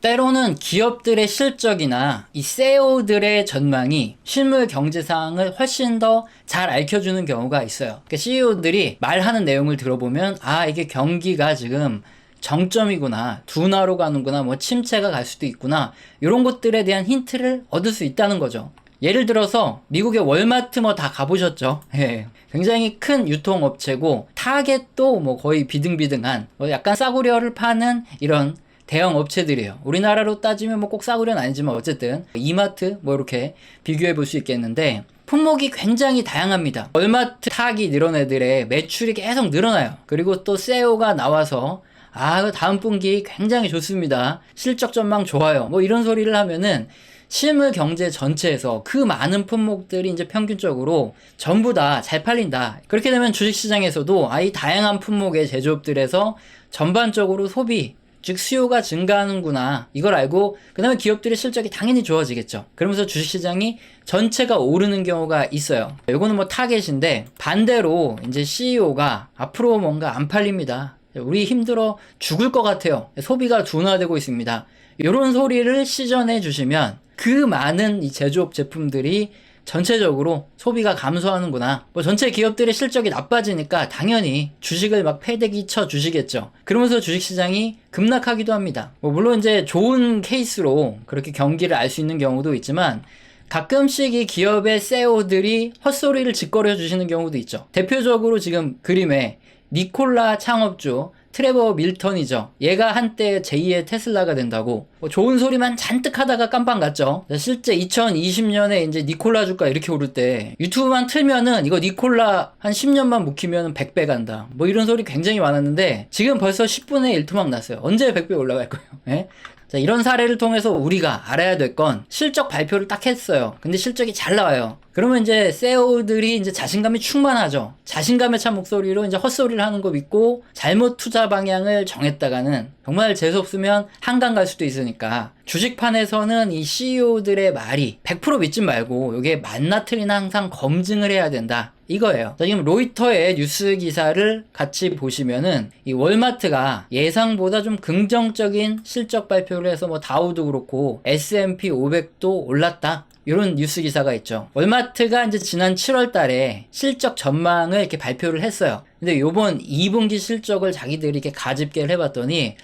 때로는 기업들의 실적이나 이 CEO들의 전망이 실물 경제 상황을 훨씬 더 잘 알려주는 경우가 있어요. 그러니까 CEO들이 말하는 내용을 들어보면 이게 경기가 지금 정점이구나, 둔화로 가는구나, 뭐 침체가 갈 수도 있구나, 이런 것들에 대한 힌트를 얻을 수 있다는 거죠. 예를 들어서 미국의 월마트 뭐 다 가보셨죠? 예. 굉장히 큰 유통업체고 타겟도 뭐 거의 비등비등한 약간 싸구려를 파는 이런 대형 업체들이에요. 우리나라로 따지면 뭐 꼭 싸구려는 아니지만 어쨌든 이마트 뭐 이렇게 비교해 볼 수 있겠는데 품목이 굉장히 다양합니다. 월마트 타깃 이런 애들의 매출이 계속 늘어나요. 그리고 또 CEO가 나와서 다음 분기 굉장히 좋습니다, 실적 전망 좋아요, 뭐 이런 소리를 하면은 실물 경제 전체에서 그 많은 품목들이 이제 평균적으로 전부 다 잘 팔린다. 그렇게 되면 주식시장에서도 이 다양한 품목의 제조업들에서 전반적으로 소비, 즉 수요가 증가하는구나, 이걸 알고 그 다음에 기업들의 실적이 당연히 좋아지겠죠. 그러면서 주식시장이 전체가 오르는 경우가 있어요. 이거는 뭐 타겟인데, 반대로 이제 CEO가 앞으로 뭔가 안 팔립니다, 우리 힘들어 죽을 것 같아요, 소비가 둔화되고 있습니다, 이런 소리를 시전해 주시면 그 많은 이 제조업 제품들이 전체적으로 소비가 감소하는구나, 뭐 전체 기업들의 실적이 나빠지니까 당연히 주식을 막 패대기 쳐 주시겠죠. 그러면서 주식시장이 급락하기도 합니다. 뭐 물론 이제 좋은 케이스로 그렇게 경기를 알 수 있는 경우도 있지만 가끔씩 이 기업의 CEO들이 헛소리를 짓거려 주시는 경우도 있죠. 대표적으로 지금 그림에 니콜라 창업주 트레버 밀턴이죠. 얘가 한때 제2의 테슬라가 된다고 좋은 소리만 잔뜩 하다가 깜빵 갔죠. 실제 2020년에 이제 니콜라 주가 이렇게 오를 때 유튜브만 틀면은 이거 니콜라 한 10년만 묵히면 100배 간다, 뭐 이런 소리 굉장히 많았는데 지금 벌써 10분의 1 토막 났어요. 언제 100배 올라갈 거예요? 예? 자, 이런 사례를 통해서 우리가 알아야 될 건 실적 발표를 딱 했어요. 근데 실적이 잘 나와요. 그러면 이제 CEO들이 이제 자신감이 충만하죠. 자신감에 찬 목소리로 이제 헛소리를 하는 거 믿고 잘못 투자 방향을 정했다가는 정말 재수없으면 한강 갈 수도 있으니까 주식판에서는 이 CEO들의 말이 100% 믿지 말고 이게 맞나 틀리나 항상 검증을 해야 된다, 이거예요. 자, 지금 로이터의 뉴스 기사를 같이 보시면은 이 월마트가 예상보다 좀 긍정적인 실적 발표를 해서 뭐 다우도 그렇고 S&P 500도 올랐다, 이런 뉴스 기사가 있죠. 월마트가 이제 지난 7월 달에 실적 전망을 이렇게 발표를 했어요. 근데 요번 2분기 실적을 자기들이 이렇게 가집계를 해봤더니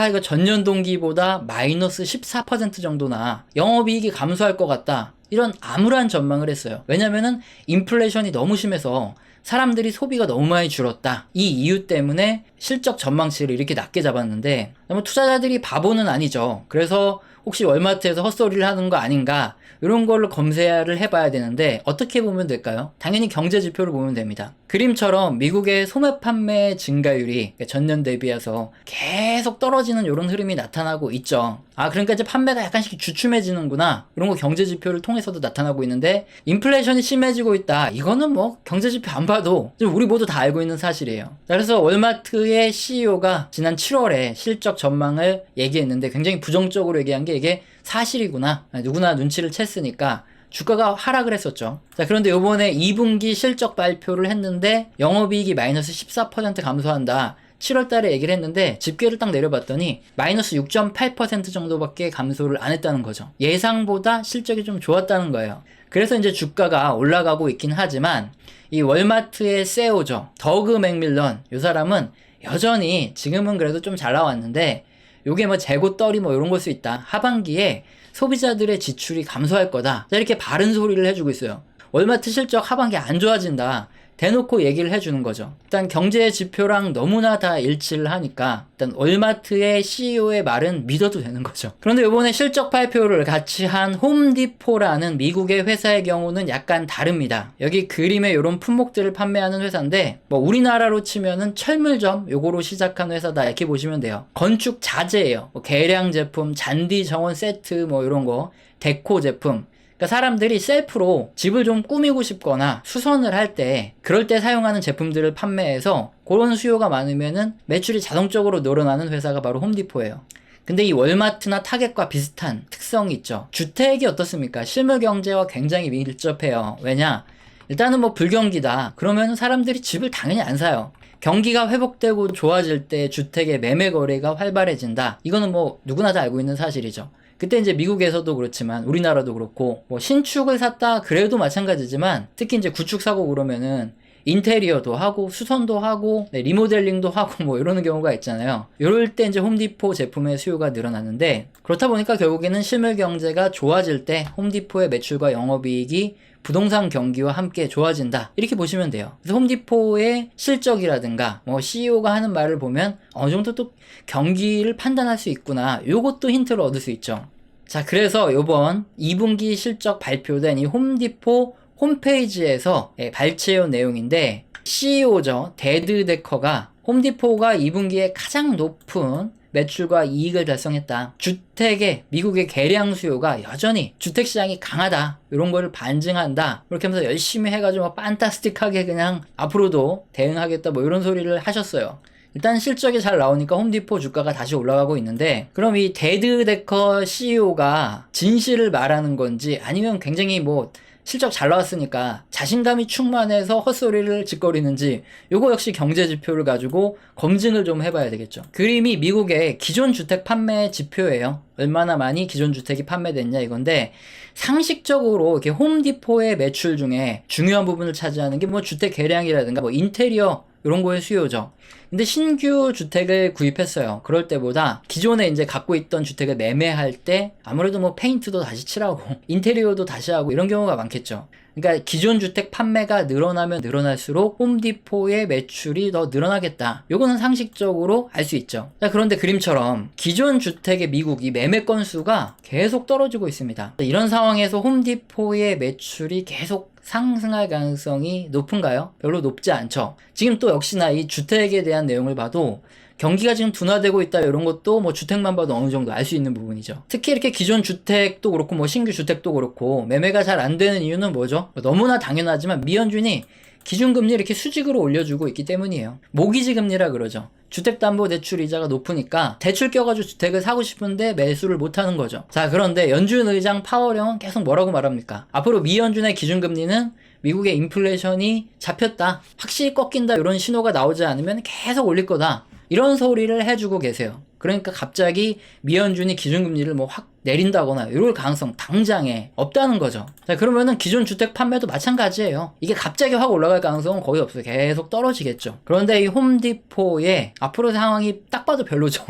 이거 전년 동기보다 마이너스 14% 정도나 영업이익이 감소할 것 같다, 이런 암울한 전망을 했어요. 왜냐면은 인플레이션이 너무 심해서 사람들이 소비가 너무 많이 줄었다, 이 이유 때문에 실적 전망치를 이렇게 낮게 잡았는데 투자자들이 바보는 아니죠. 그래서 혹시 월마트에서 헛소리를 하는 거 아닌가, 이런 걸로 검색을 해봐야 되는데 어떻게 보면 될까요? 당연히 경제 지표를 보면 됩니다. 그림처럼 미국의 소매 판매 증가율이 전년 대비해서 계속 떨어지는 이런 흐름이 나타나고 있죠. 그러니까 이제 판매가 약간씩 주춤해지는구나, 이런 거 경제 지표를 통해서도 나타나고 있는데, 인플레이션이 심해지고 있다, 이거는 뭐 경제 지표 안 봐도 우리 모두 다 알고 있는 사실이에요. 그래서 월마트의 CEO가 지난 7월에 실적 전망을 얘기했는데 굉장히 부정적으로 얘기한 게 이게 사실이구나, 누구나 눈치를 챘으니까 주가가 하락을 했었죠. 자, 그런데 요번에 2분기 실적 발표를 했는데 영업이익이 마이너스 14% 감소한다, 7월 달에 얘기를 했는데 집계를 딱 내려봤더니 마이너스 6.8% 정도밖에 감소를 안 했다는 거죠. 예상보다 실적이 좀 좋았다는 거예요. 그래서 이제 주가가 올라가고 있긴 하지만 이 월마트의 CEO죠, 더그 맥밀런, 이 사람은 여전히 지금은 그래도 좀 잘 나왔는데 요게 뭐 재고 떨이 뭐 이런 걸 수 있다, 하반기에 소비자들의 지출이 감소할 거다, 이렇게 바른 소리를 해주고 있어요. 월마트 실적 하반기 안 좋아진다, 대놓고 얘기를 해주는 거죠. 일단 경제 지표랑 너무나 다 일치를 하니까 일단 월마트의 CEO의 말은 믿어도 되는 거죠. 그런데 이번에 실적 발표를 같이 한 홈디포라는 미국의 회사의 경우는 약간 다릅니다. 여기 그림에 이런 품목들을 판매하는 회사인데 뭐 우리나라로 치면은 철물점 요거로 시작한 회사다, 이렇게 보시면 돼요. 건축 자재예요. 뭐 계량 제품, 잔디 정원 세트 뭐 이런 거, 데코 제품. 그러니까 사람들이 셀프로 집을 좀 꾸미고 싶거나 수선을 할 때 그럴 때 사용하는 제품들을 판매해서 그런 수요가 많으면은 매출이 자동적으로 늘어나는 회사가 바로 홈디포예요. 근데 이 월마트나 타겟과 비슷한 특성이 있죠. 주택이 어떻습니까? 실물 경제와 굉장히 밀접해요. 왜냐? 일단은 뭐 불경기다, 그러면 사람들이 집을 당연히 안 사요. 경기가 회복되고 좋아질 때 주택의 매매 거래가 활발해진다. 이거는 뭐 누구나 다 알고 있는 사실이죠. 그때 이제 미국에서도 그렇지만 우리나라도 그렇고 뭐 신축을 샀다 그래도 마찬가지지만 특히 이제 구축 사고 그러면은 인테리어도 하고 수선도 하고 리모델링도 하고 뭐 이러는 경우가 있잖아요. 이럴 때 이제 홈디포 제품의 수요가 늘어나는데 그렇다 보니까 결국에는 실물 경제가 좋아질 때 홈디포의 매출과 영업이익이 부동산 경기와 함께 좋아진다 이렇게 보시면 돼요. 그래서 홈디포의 실적이라든가 뭐 CEO가 하는 말을 보면 어느 정도 또 경기를 판단할 수 있구나, 요것도 힌트를 얻을 수 있죠. 자, 그래서 요번 2분기 실적 발표된 이 홈디포 홈페이지에서 발췌해온 내용인데, CEO죠 데드 데커가 홈디포가 2분기에 가장 높은 매출과 이익을 달성했다. 주택의 미국의 개량 수요가 여전히 주택시장이 강하다. 이런 거를 반증한다. 이렇게 하면서 열심히 해가지고 막 판타스틱하게 그냥 앞으로도 대응하겠다 뭐 이런 소리를 하셨어요. 일단 실적이 잘 나오니까 홈디포 주가가 다시 올라가고 있는데, 그럼 이 데드 데커 CEO가 진실을 말하는 건지 아니면 굉장히 뭐 실적 잘 나왔으니까 자신감이 충만해서 헛소리를 짓거리는지, 요거 역시 경제 지표를 가지고 검증을 좀 해봐야 되겠죠. 그림이 미국의 기존 주택 판매 지표예요. 얼마나 많이 기존 주택이 판매됐냐 이건데, 상식적으로 이렇게 홈디포의 매출 중에 중요한 부분을 차지하는 게 뭐 주택 개량이라든가 뭐 인테리어 이런 거의 수요죠. 근데 신규 주택을 구입했어요. 그럴 때보다 기존에 이제 갖고 있던 주택을 매매할 때 아무래도 뭐 페인트도 다시 칠하고 인테리어도 다시 하고 이런 경우가 많겠죠. 그러니까 기존 주택 판매가 늘어나면 늘어날수록 홈디포의 매출이 더 늘어나겠다. 요거는 상식적으로 알 수 있죠. 자, 그런데 그림처럼 기존 주택의 미국이 매매 건수가 계속 떨어지고 있습니다. 이런 상황에서 홈디포의 매출이 계속 상승할 가능성이 높은가요? 별로 높지 않죠. 지금 또 역시나 이 주택에 대한 내용을 봐도 경기가 지금 둔화되고 있다 이런 것도 뭐 주택만 봐도 어느 정도 알 수 있는 부분이죠. 특히 이렇게 기존 주택도 그렇고 뭐 신규 주택도 그렇고 매매가 잘 안 되는 이유는 뭐죠? 너무나 당연하지만 미연준이 기준금리 이렇게 수직으로 올려주고 있기 때문이에요. 모기지 금리라 그러죠. 주택담보대출 이자가 높으니까 대출 껴가지고 주택을 사고 싶은데 매수를 못하는 거죠. 자, 그런데 연준 의장 파월형은 계속 뭐라고 말합니까? 앞으로 미연준의 기준금리는 미국의 인플레이션이 잡혔다, 확실히 꺾인다, 이런 신호가 나오지 않으면 계속 올릴 거다, 이런 소리를 해주고 계세요. 그러니까 갑자기 미연준이 기준금리를 뭐 확 내린다거나 이럴 가능성 당장에 없다는 거죠. 자, 그러면은 기존 주택 판매도 마찬가지예요. 이게 갑자기 확 올라갈 가능성은 거의 없어요. 계속 떨어지겠죠. 그런데 이 홈디포의 앞으로 상황이 딱 봐도 별로죠.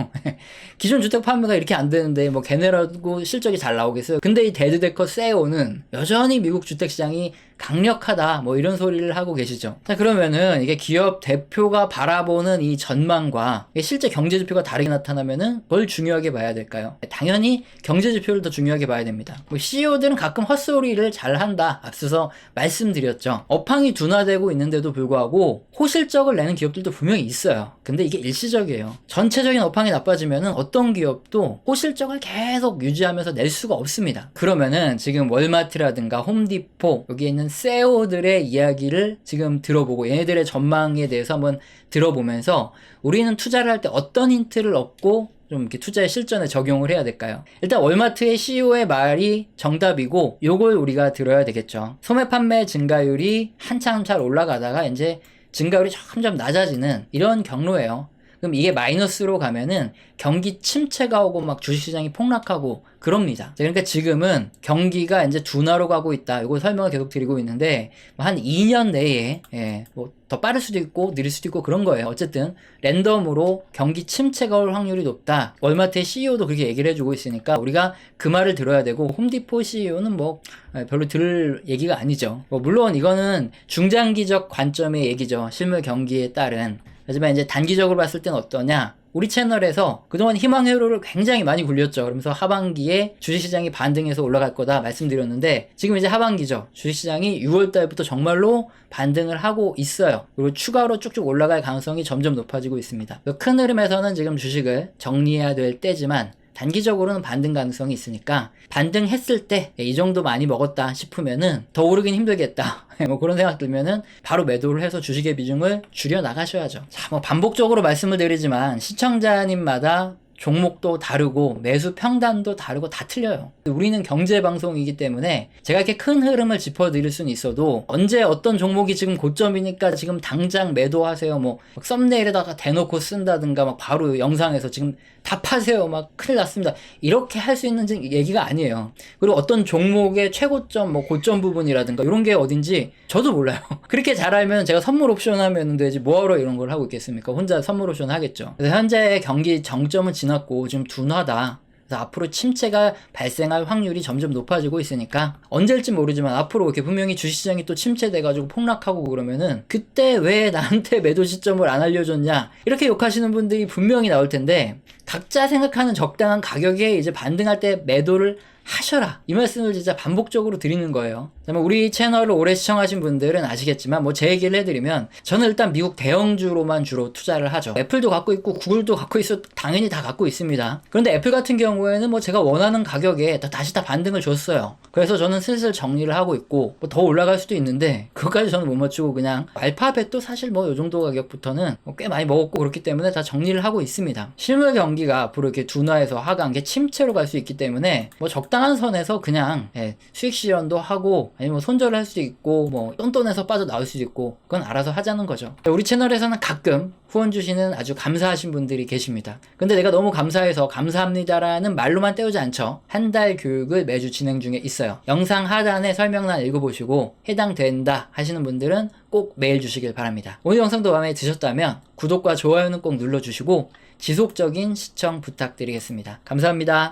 기존 주택 판매가 이렇게 안 되는데 뭐 걔네라고 실적이 잘 나오겠어요. 근데 이 데드데커 CEO는 여전히 미국 주택 시장이 강력하다 뭐 이런 소리를 하고 계시죠. 자, 그러면은 이게 기업 대표가 바라보는 이 전망과 실제 경제 지표가 다르게 나타나면은 뭘 중요하게 봐야 될까요? 당연히 경제 지표를 더 중요하게 봐야 됩니다. 뭐 CEO들은 가끔 헛소리를 잘 한다, 앞서서 말씀드렸죠. 업황이 둔화되고 있는데도 불구하고 호실적을 내는 기업들도 분명히 있어요. 근데 이게 일시적이에요. 전체적인 업황이 나빠지면은 어떤 기업도 호실적을 계속 유지하면서 낼 수가 없습니다. 그러면은 지금 월마트라든가 홈디포 여기에 있는 CEO들의 이야기를 지금 들어보고 얘네들의 전망에 대해서 한번 들어보면서 우리는 투자를 할 때 어떤 힌트를 얻고 좀 이렇게 투자의 실전에 적용을 해야 될까요? 일단 월마트의 CEO의 말이 정답이고 요걸 우리가 들어야 되겠죠. 소매 판매 증가율이 한참 잘 올라가다가 이제 증가율이 점점 낮아지는 이런 경로예요. 그럼 이게 마이너스로 가면은 경기 침체가 오고 막 주식시장이 폭락하고 그럽니다. 그러니까 지금은 경기가 이제 둔화로 가고 있다. 이거 설명을 계속 드리고 있는데 한 2년 내에 뭐 더 빠를 수도 있고 느릴 수도 있고 그런 거예요. 어쨌든 랜덤으로 경기 침체가 올 확률이 높다. 월마트의 CEO도 그렇게 얘기를 해주고 있으니까 우리가 그 말을 들어야 되고, 홈디포 CEO는 뭐 별로 들을 얘기가 아니죠. 뭐 물론 이거는 중장기적 관점의 얘기죠. 실물 경기에 따른. 하지만 이제 단기적으로 봤을 땐 어떠냐? 우리 채널에서 그동안 희망회로를 굉장히 많이 굴렸죠. 그러면서 하반기에 주식시장이 반등해서 올라갈 거다 말씀드렸는데, 지금 이제 하반기죠. 주식시장이 6월달부터 정말로 반등을 하고 있어요. 그리고 추가로 쭉쭉 올라갈 가능성이 점점 높아지고 있습니다. 큰 흐름에서는 지금 주식을 정리해야 될 때지만 단기적으로는 반등 가능성이 있으니까 반등했을 때 이 정도 많이 먹었다 싶으면은 더 오르긴 힘들겠다 뭐 그런 생각 들면은 바로 매도를 해서 주식의 비중을 줄여 나가셔야죠. 자, 뭐 반복적으로 말씀을 드리지만 시청자님마다 종목도 다르고 매수 평단도 다르고 다 틀려요. 우리는 경제방송이기 때문에 제가 이렇게 큰 흐름을 짚어드릴 수는 있어도 언제 어떤 종목이 지금 고점이니까 지금 당장 매도하세요, 뭐 썸네일에다가 대놓고 쓴다든가 막 바로 영상에서 지금 다 파세요, 막 큰일 났습니다, 이렇게 할 수 있는 얘기가 아니에요. 그리고 어떤 종목의 최고점, 뭐 고점 부분이라든가 이런 게 어딘지 저도 몰라요. 그렇게 잘 알면 제가 선물 옵션 하면 되지 뭐하러 이런 걸 하고 있겠습니까? 혼자 선물 옵션 하겠죠. 그래서 현재 경기 정점은 지났고 지금 둔화다. 그래서 앞으로 침체가 발생할 확률이 점점 높아지고 있으니까 언제일지 모르지만 앞으로 이렇게 분명히 주식시장이 또 침체돼가지고 폭락하고 그러면은 그때 왜 나한테 매도 시점을 안 알려줬냐 이렇게 욕하시는 분들이 분명히 나올 텐데, 각자 생각하는 적당한 가격에 이제 반등할 때 매도를 하셔라, 이 말씀을 진짜 반복적으로 드리는 거예요. 우리 채널을 오래 시청하신 분들은 아시겠지만 뭐 제 얘기를 해드리면 저는 일단 미국 대형주로만 주로 투자를 하죠. 애플도 갖고 있고 구글도 갖고 있어, 당연히 다 갖고 있습니다. 그런데 애플 같은 경우에는 뭐 제가 원하는 가격에 다시 다 반등을 줬어요. 그래서 저는 슬슬 정리를 하고 있고 뭐 더 올라갈 수도 있는데 그것까지 저는 못 맞추고 그냥 알파벳도 사실 뭐 요 정도 가격부터는 꽤 많이 먹었고 그렇기 때문에 다 정리를 하고 있습니다. 실물 경기가 앞으로 이렇게 둔화해서 하강, 게 침체로 갈 수 있기 때문에 뭐 적당한 선에서 그냥 수익 실현도 하고 아니면 뭐 손절을 할 수도 있고 뭐 똔똔해서 빠져나올 수도 있고 그건 알아서 하자는 거죠. 우리 채널에서는 가끔 후원 주시는 아주 감사하신 분들이 계십니다. 근데 내가 너무 감사해서 감사합니다라는 말로만 때우지 않죠. 한 달 교육을 매주 진행 중에 있어요. 영상 하단에 설명란 읽어보시고 해당된다 하시는 분들은 꼭 메일 주시길 바랍니다. 오늘 영상도 마음에 드셨다면 구독과 좋아요는 꼭 눌러주시고 지속적인 시청 부탁드리겠습니다. 감사합니다.